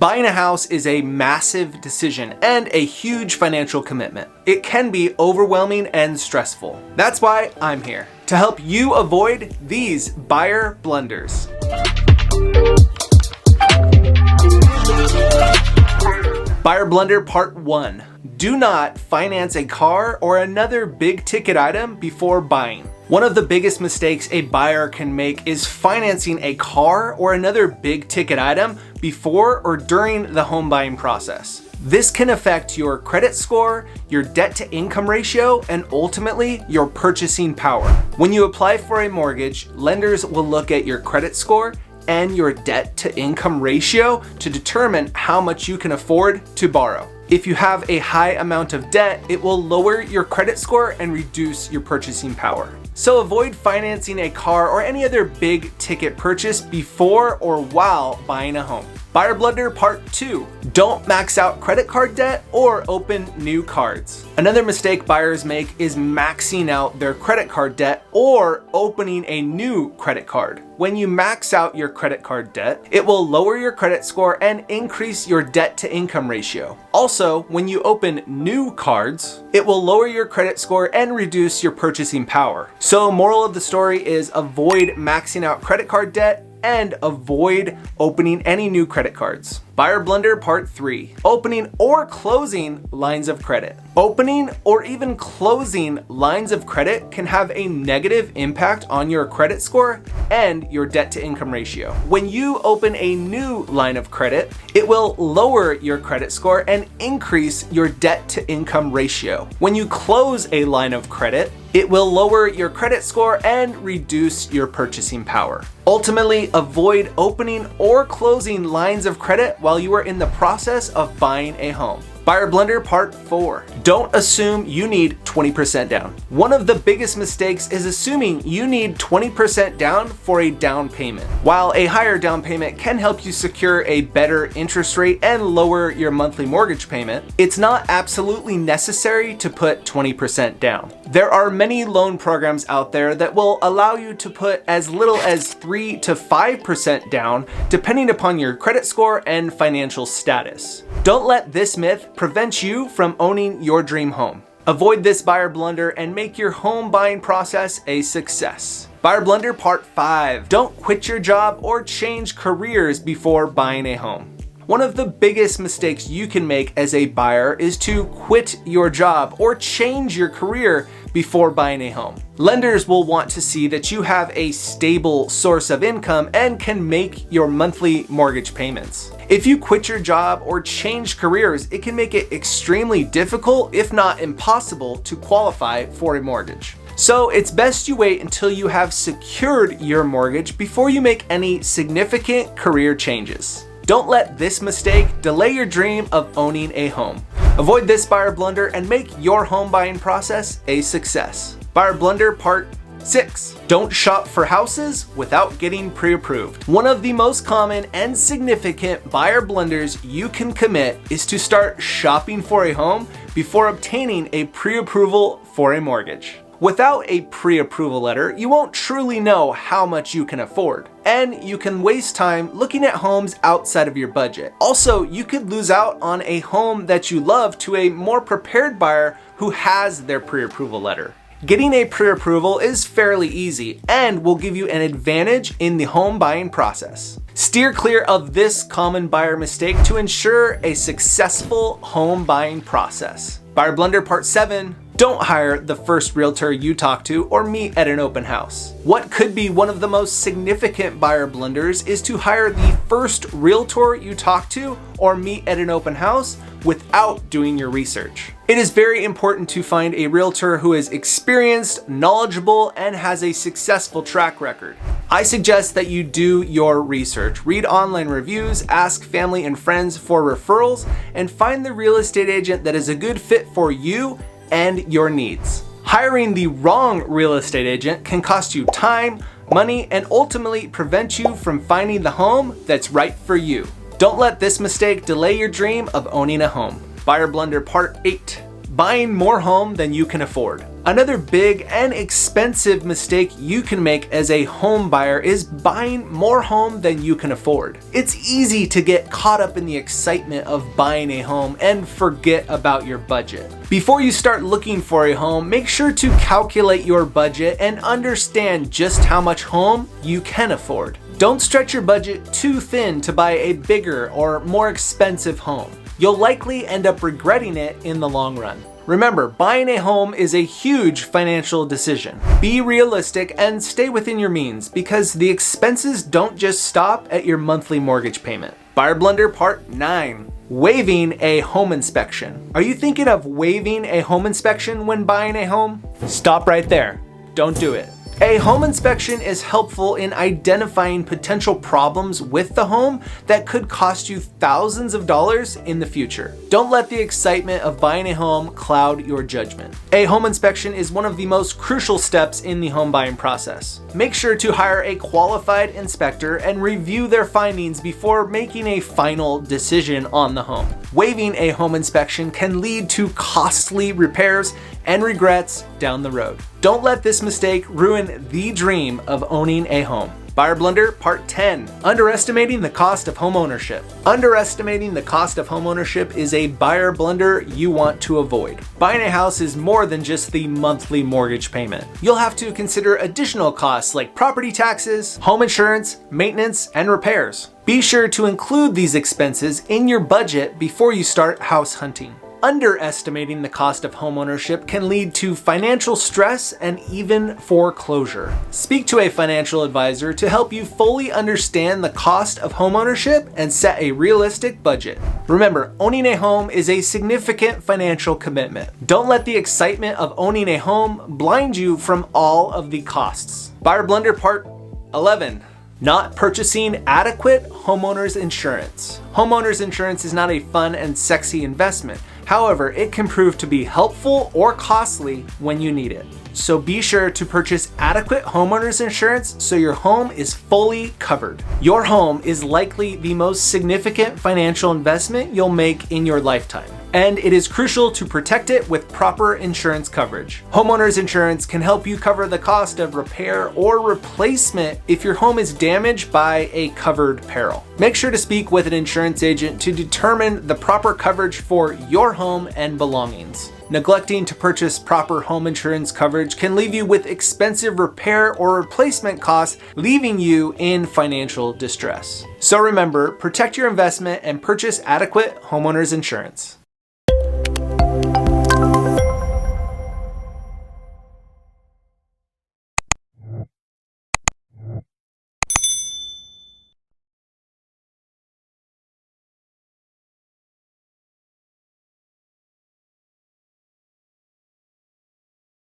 Buying a house is a massive decision and a huge financial commitment. It can be overwhelming and stressful. That's why I'm here, to help you avoid these buyer blunders. Buyer blunder part 1. Do not finance a car or another big ticket item before buying. One of the biggest mistakes a buyer can make is financing a car or another big ticket item before or during the home buying process. This can affect your credit score, your debt to income ratio, and ultimately your purchasing power. When you apply for a mortgage, lenders will look at your credit score and your debt to income ratio to determine how much you can afford to borrow. If you have a high amount of debt, it will lower your credit score and reduce your purchasing power. So avoid financing a car or any other big ticket purchase before or while buying a home. Buyer blunder part 2. Don't max out credit card debt or open new cards. Another mistake buyers make is maxing out their credit card debt or opening a new credit card. When you max out your credit card debt, it will lower your credit score and increase your debt to income ratio. Also, when you open new cards, it will lower your credit score and reduce your purchasing power. So, moral of the story is avoid maxing out credit card debt and avoid opening any new credit cards. Buyer blunder part 3. Opening or closing lines of credit. Opening or even closing lines of credit can have a negative impact on your credit score and your debt to income ratio. When you open a new line of credit, it will lower your credit score and increase your debt to income ratio. When you close a line of credit, it will lower your credit score and reduce your purchasing power. Ultimately, avoid opening or closing lines of credit while you are in the process of buying a home. Buyer blunder part 4. Don't assume you need 20% down. One of the biggest mistakes is assuming you need 20% down for a down payment. While a higher down payment can help you secure a better interest rate and lower your monthly mortgage payment, it's not absolutely necessary to put 20% down. There are many loan programs out there that will allow you to put as little as 3 to 5% down, depending upon your credit score and financial status. Don't let this myth prevent you from owning your dream home. Avoid this buyer blunder and make your home buying process a success. Buyer blunder part 5. Don't quit your job or change careers before buying a home. One of the biggest mistakes you can make as a buyer is to quit your job or change your career before buying a home. Lenders will want to see that you have a stable source of income and can make your monthly mortgage payments. If you quit your job or change careers, it can make it extremely difficult, if not impossible, to qualify for a mortgage. So it's best you wait until you have secured your mortgage before you make any significant career changes. Don't let this mistake delay your dream of owning a home. Avoid this buyer blunder and make your home buying process a success. Buyer blunder part 6. Don't shop for houses without getting pre-approved. One of the most common and significant buyer blunders you can commit is to start shopping for a home before obtaining a pre-approval for a mortgage. Without a pre-approval letter, you won't truly know how much you can afford, and you can waste time looking at homes outside of your budget. Also, you could lose out on a home that you love to a more prepared buyer who has their pre-approval letter. Getting a pre-approval is fairly easy and will give you an advantage in the home buying process. Steer clear of this common buyer mistake to ensure a successful home buying process. Buyer blunder part 7. Don't hire the first realtor you talk to or meet at an open house. What could be one of the most significant buyer blunders is to hire the first realtor you talk to or meet at an open house without doing your research. It is very important to find a realtor who is experienced, knowledgeable, and has a successful track record. I suggest that you do your research, read online reviews, ask family and friends for referrals, and find the real estate agent that is a good fit for you and your needs. Hiring the wrong real estate agent can cost you time, money, and ultimately prevent you from finding the home that's right for you. Don't let this mistake delay your dream of owning a home. Buyer blunder part 8. Buying more home than you can afford. Another big and expensive mistake you can make as a home buyer is buying more home than you can afford. It's easy to get get caught up in the excitement of buying a home and forget about your budget. Before you start looking for a home, make sure to calculate your budget and understand just how much home you can afford. Don't stretch your budget too thin to buy a bigger or more expensive home. You'll likely end up regretting it in the long run. Remember, buying a home is a huge financial decision. Be realistic and stay within your means because the expenses don't just stop at your monthly mortgage payment. Buyer Blunder Part 9. Waiving a home inspection. Are you thinking of waiving a home inspection when buying a home? Stop right there. Don't do it. A home inspection is helpful in identifying potential problems with the home that could cost you thousands of dollars in the future. Don't let the excitement of buying a home cloud your judgment. A home inspection is one of the most crucial steps in the home buying process. Make sure to hire a qualified inspector and review their findings before making a final decision on the home. Waiving a home inspection can lead to costly repairs and regrets down the road. Don't let this mistake ruin the dream of owning a home. Buyer Blunder Part 10. Underestimating the cost of home ownership. Underestimating the cost of home ownership is a buyer blunder you want to avoid. Buying a house is more than just the monthly mortgage payment. You'll have to consider additional costs like property taxes, home insurance, maintenance, and repairs. Be sure to include these expenses in your budget before you start house hunting. Underestimating the cost of homeownership can lead to financial stress and even foreclosure. Speak to a financial advisor to help you fully understand the cost of homeownership and set a realistic budget. Remember, owning a home is a significant financial commitment. Don't let the excitement of owning a home blind you from all of the costs. Buyer Blunder Part 11. Not purchasing adequate homeowners insurance. Homeowners insurance is not a fun and sexy investment. However, it can prove to be helpful or costly when you need it. So be sure to purchase adequate homeowners insurance so your home is fully covered. Your home is likely the most significant financial investment you'll make in your lifetime, and it is crucial to protect it with proper insurance coverage. Homeowners insurance can help you cover the cost of repair or replacement if your home is damaged by a covered peril. Make sure to speak with an insurance agent to determine the proper coverage for your home and belongings. Neglecting to purchase proper home insurance coverage can leave you with expensive repair or replacement costs, leaving you in financial distress. So remember, protect your investment and purchase adequate homeowners insurance.